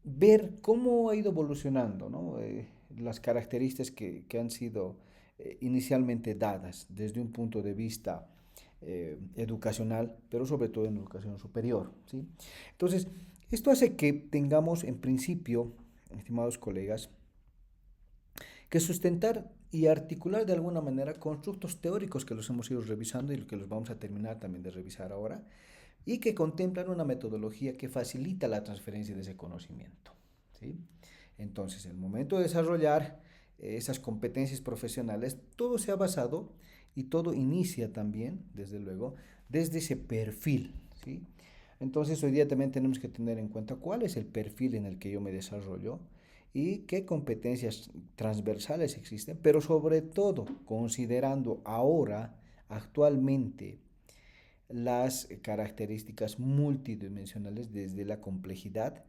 ver cómo ha ido evolucionando, ¿no? Las características que han sido inicialmente dadas desde un punto de vista educacional, pero sobre todo en educación superior, ¿sí? Entonces, esto hace que tengamos en principio, estimados colegas, que sustentar y articular de alguna manera constructos teóricos que los hemos ido revisando y que los vamos a terminar también de revisar ahora, y que contemplan una metodología que facilita la transferencia de ese conocimiento. ¿Sí? Entonces, en el momento de desarrollar esas competencias profesionales, todo se ha basado y todo inicia también, desde luego, desde ese perfil. ¿Sí? Entonces, hoy día también tenemos que tener en cuenta cuál es el perfil en el que yo me desarrollo y qué competencias transversales existen, pero sobre todo considerando ahora, actualmente, las características multidimensionales desde la complejidad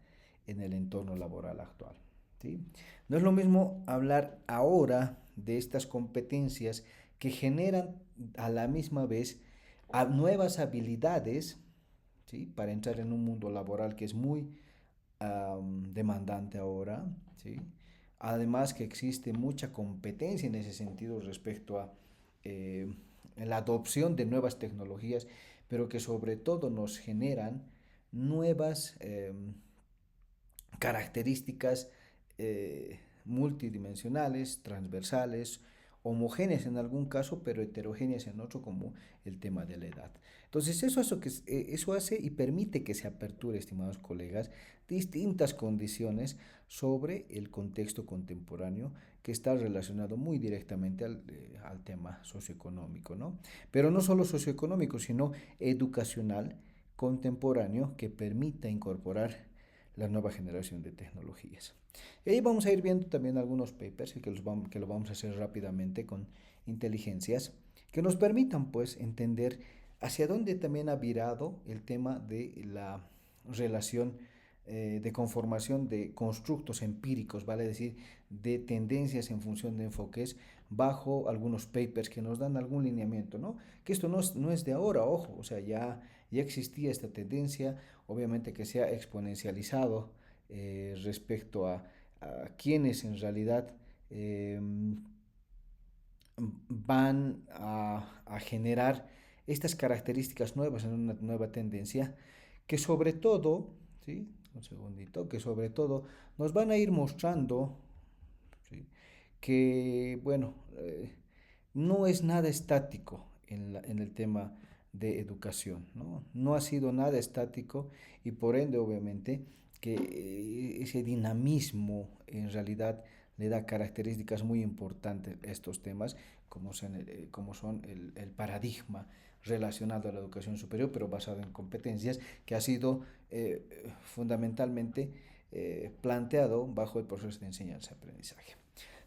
en el entorno laboral actual. ¿Sí? No es lo mismo hablar ahora de estas competencias que generan a la misma vez a nuevas habilidades, ¿sí? Para entrar en un mundo laboral que es muy demandante ahora, ¿sí? Además que existe mucha competencia en ese sentido respecto a eh, la adopción de nuevas tecnologías, pero que sobre todo nos generan nuevas características multidimensionales, transversales, homogéneas en algún caso, pero heterogéneas en otro, como el tema de la edad. Entonces, eso hace y permite que se aperture, estimados colegas, distintas condiciones sobre el contexto contemporáneo que está relacionado muy directamente al tema socioeconómico, ¿no? Pero no solo socioeconómico, sino educacional, contemporáneo, que permita incorporar la nueva generación de tecnologías. Y ahí vamos a ir viendo también algunos papers que lo vamos a hacer rápidamente con inteligencias que nos permitan pues entender hacia dónde también ha virado el tema de la relación de conformación de constructos empíricos, vale decir, de tendencias en función de enfoques bajo algunos papers que nos dan algún lineamiento, ¿no? Que esto no es de ahora, ojo, o sea, ya existía esta tendencia, obviamente que se ha exponencializado respecto a quienes en realidad eh, van a generar estas características nuevas en una nueva tendencia que sobre todo, ¿sí? Un segundito, que sobre todo nos van a ir mostrando, ¿sí? Que, bueno, no es nada estático en el tema de educación, ¿no? No ha sido nada estático y por ende, obviamente, que ese dinamismo en realidad le da características muy importantes a estos temas, como son el paradigma relacionado a la educación superior, pero basado en competencias, que ha sido fundamentalmente planteado bajo el proceso de enseñanza-aprendizaje.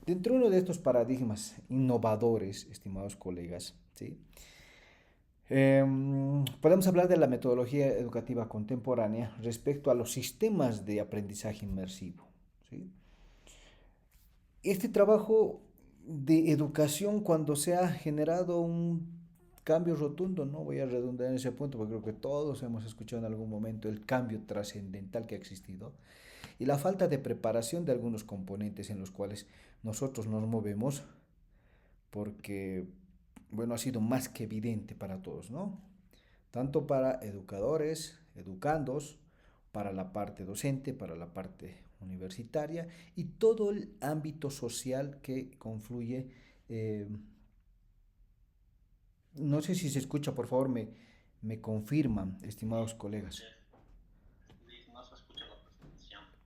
Dentro de uno de estos paradigmas innovadores, estimados colegas, ¿sí? Podemos hablar de la metodología educativa contemporánea respecto a los sistemas de aprendizaje inmersivo. ¿Sí? Este trabajo de educación, cuando se ha generado un cambio rotundo, no voy a redundar en ese punto porque creo que todos hemos escuchado en algún momento el cambio trascendental que ha existido y la falta de preparación de algunos componentes en los cuales nosotros nos movemos, porque, bueno, ha sido más que evidente para todos, ¿no? Tanto para educadores, educandos, para la parte docente, para la parte universitaria y todo el ámbito social que confluye. eh, no sé si se escucha, por favor, me confirman, estimados colegas.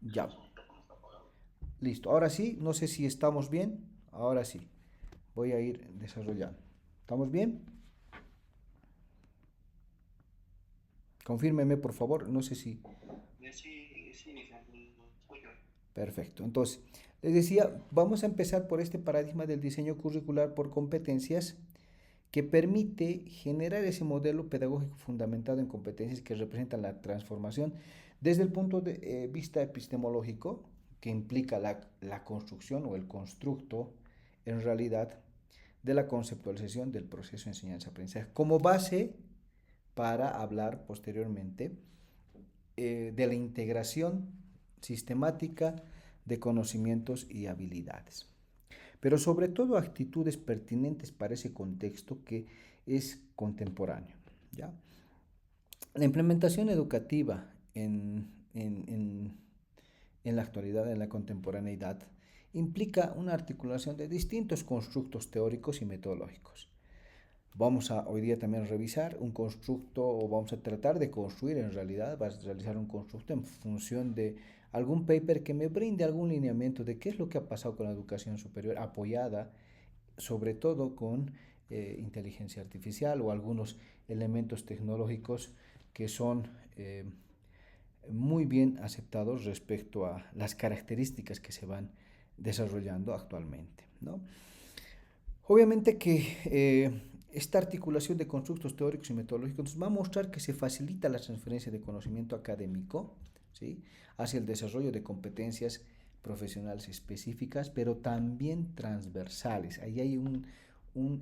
Ya, listo. Ahora sí, no sé si estamos bien. Ahora sí, voy a ir desarrollando. ¿Estamos bien? Confírmeme, por favor. No sé si... Perfecto. Entonces, les decía, vamos a empezar por este paradigma del diseño curricular por competencias que permite generar ese modelo pedagógico fundamentado en competencias que representan la transformación desde el punto de vista epistemológico, que implica la construcción o el constructo en realidad de la conceptualización del proceso de enseñanza-aprendizaje como base para hablar posteriormente de la integración, sistemática de conocimientos y habilidades, pero sobre todo actitudes pertinentes para ese contexto que es contemporáneo, ¿ya? La implementación educativa en la actualidad, en la contemporaneidad, implica una articulación de distintos constructos teóricos y metodológicos. Vamos a hoy día también revisar un constructo, o vamos a tratar de construir en realidad, vas a realizar un constructo en función de algún paper que me brinde algún lineamiento de qué es lo que ha pasado con la educación superior, apoyada sobre todo con inteligencia artificial o algunos elementos tecnológicos que son muy bien aceptados respecto a las características que se van desarrollando actualmente, ¿no? Obviamente que esta articulación de constructos teóricos y metodológicos nos va a mostrar que se facilita la transferencia de conocimiento académico, ¿sí?, hacia el desarrollo de competencias profesionales específicas, pero también transversales. Ahí hay un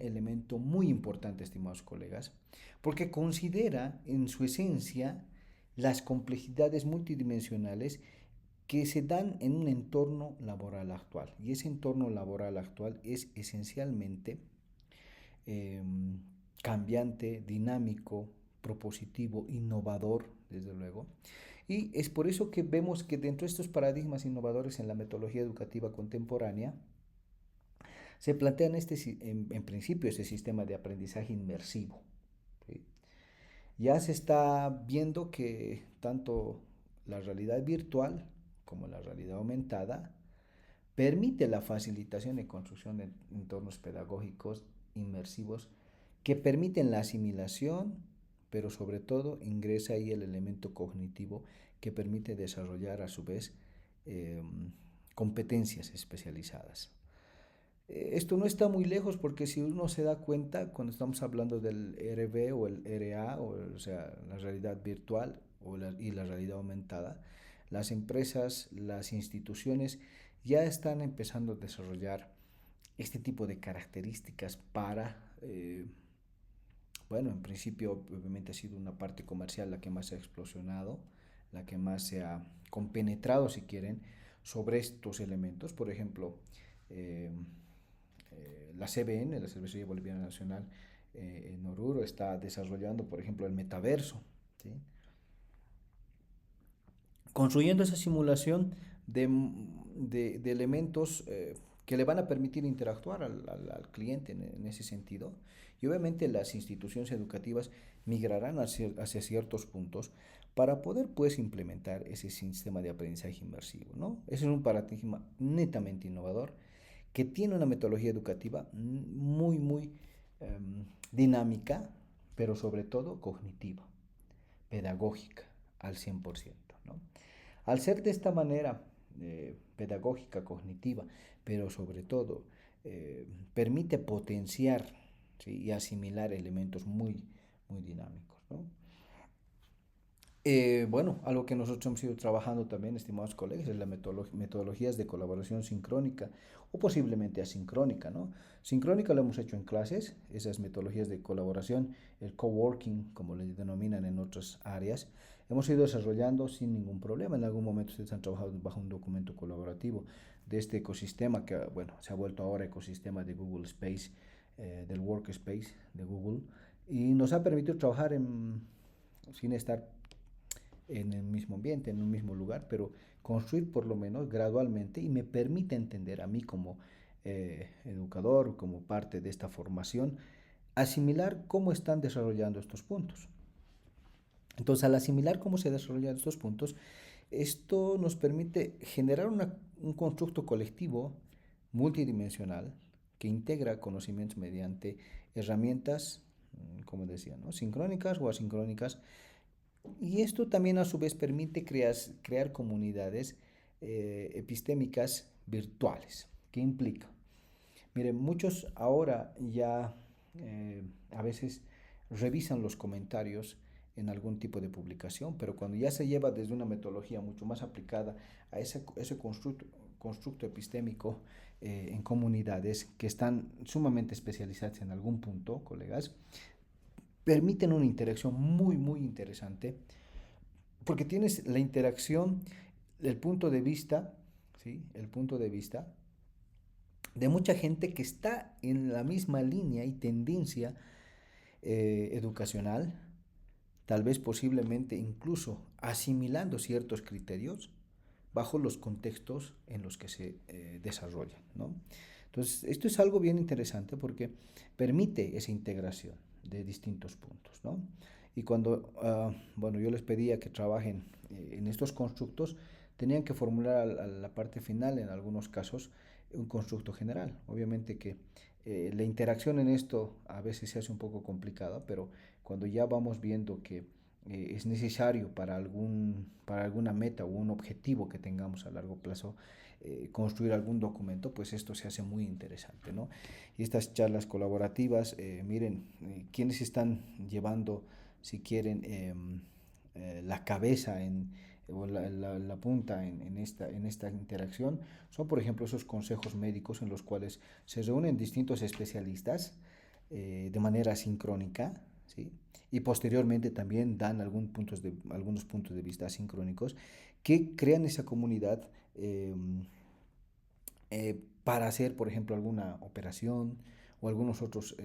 elemento muy importante, estimados colegas, porque considera en su esencia las complejidades multidimensionales que se dan en un entorno laboral actual. Y ese entorno laboral actual es esencialmente eh, cambiante, dinámico, propositivo, innovador, desde luego. Y es por eso que vemos que dentro de estos paradigmas innovadores en la metodología educativa contemporánea, se plantea en principio ese sistema de aprendizaje inmersivo, ¿sí? Ya se está viendo que tanto la realidad virtual como la realidad aumentada permite la facilitación y construcción de entornos pedagógicos inmersivos que permiten la asimilación, pero sobre todo ingresa ahí el elemento cognitivo que permite desarrollar a su vez eh, competencias especializadas. Esto no está muy lejos porque si uno se da cuenta, cuando estamos hablando del RV o el RA, o sea, la realidad virtual y la realidad aumentada, las empresas, las instituciones ya están empezando a desarrollar este tipo de características para, bueno, en principio obviamente ha sido una parte comercial la que más se ha explosionado, la que más se ha compenetrado, si quieren, sobre estos elementos. Por ejemplo, eh, la CBN, la Cervecería Boliviana Nacional, en Oruro, está desarrollando, por ejemplo, el metaverso, ¿sí?, construyendo esa simulación de elementos que le van a permitir interactuar al cliente en ese sentido. Y obviamente las instituciones educativas migrarán hacia ciertos puntos para poder pues implementar ese sistema de aprendizaje inmersivo, ¿no? Ese es un paradigma netamente innovador que tiene una metodología educativa muy dinámica, pero sobre todo cognitiva, pedagógica al 100%, ¿no? Al ser de esta manera pedagógica, cognitiva, pero sobre todo permite potenciar, ¿sí?, y asimilar elementos muy dinámicos, ¿no? Bueno, algo que nosotros hemos ido trabajando también, estimados colegas, es las metodologías de colaboración sincrónica o posiblemente asincrónica, ¿no? Sincrónica lo hemos hecho en clases, esas metodologías de colaboración, el coworking, como le denominan en otras áreas, hemos ido desarrollando sin ningún problema. En algún momento ustedes han trabajado bajo un documento colaborativo de este ecosistema que, bueno, se ha vuelto ahora ecosistema de Google Space, del Workspace de Google, y nos ha permitido trabajar sin estar en el mismo ambiente, en un mismo lugar, pero construir por lo menos gradualmente y me permite entender a mí como educador, como parte de esta formación, asimilar cómo están desarrollando estos puntos. Entonces, al asimilar cómo se desarrollan estos puntos, esto nos permite generar un constructo colectivo multidimensional que integra conocimientos mediante herramientas, como decía, ¿no?, sincrónicas o asincrónicas. Y esto también a su vez permite crear comunidades epistémicas virtuales. ¿Qué implica? Miren, muchos ahora ya a veces revisan los comentarios en algún tipo de publicación, pero cuando ya se lleva desde una metodología mucho más aplicada a ese constructo epistémico en comunidades que están sumamente especializadas en algún punto, colegas, permiten una interacción muy interesante porque tienes la interacción el punto de vista, ¿sí? El punto de vista de mucha gente que está en la misma línea y tendencia educacional, tal vez posiblemente incluso asimilando ciertos criterios bajo los contextos en los que se desarrollan, ¿no? Entonces, esto es algo bien interesante porque permite esa integración de distintos puntos, ¿no? Y cuando, bueno, yo les pedía que trabajen en estos constructos, tenían que formular a la parte final, en algunos casos, un constructo general. Obviamente que la interacción en esto a veces se hace un poco complicada, pero cuando ya vamos viendo que es necesario para alguna meta o un objetivo que tengamos a largo plazo, construir algún documento, pues esto se hace muy interesante, ¿no? Y estas charlas colaborativas, miren, quienes están llevando, si quieren, la cabeza o la punta en esta interacción, son por ejemplo esos consejos médicos en los cuales se reúnen distintos especialistas de manera sincrónica, ¿sí? Y posteriormente también dan algunos puntos de vista asincrónicos que crean esa comunidad para hacer, por ejemplo, alguna operación o algunos otros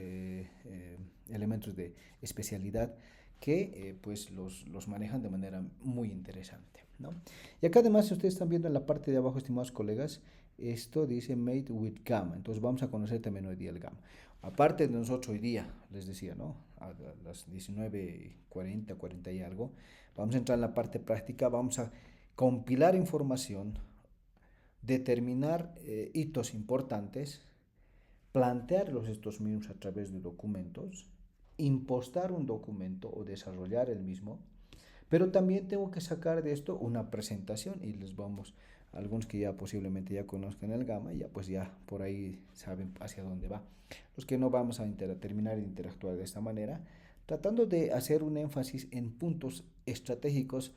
elementos de especialidad que pues los manejan de manera muy interesante, ¿no? Y acá además ustedes están viendo en la parte de abajo, estimados colegas, esto dice Made with Gamma, entonces vamos a conocer también hoy día el Gamma. Aparte de nosotros hoy día, les decía, ¿no? A las 19:40, 40 y algo, vamos a entrar en la parte práctica, vamos a compilar información, determinar hitos importantes, plantearlos estos mismos a través de documentos, impostar un documento o desarrollar el mismo, pero también tengo que sacar de esto una presentación y les vamos, algunos que ya posiblemente ya conozcan el Gamma, ya pues ya por ahí saben hacia dónde va. Los que no vamos a terminar de interactuar de esta manera, tratando de hacer un énfasis en puntos estratégicos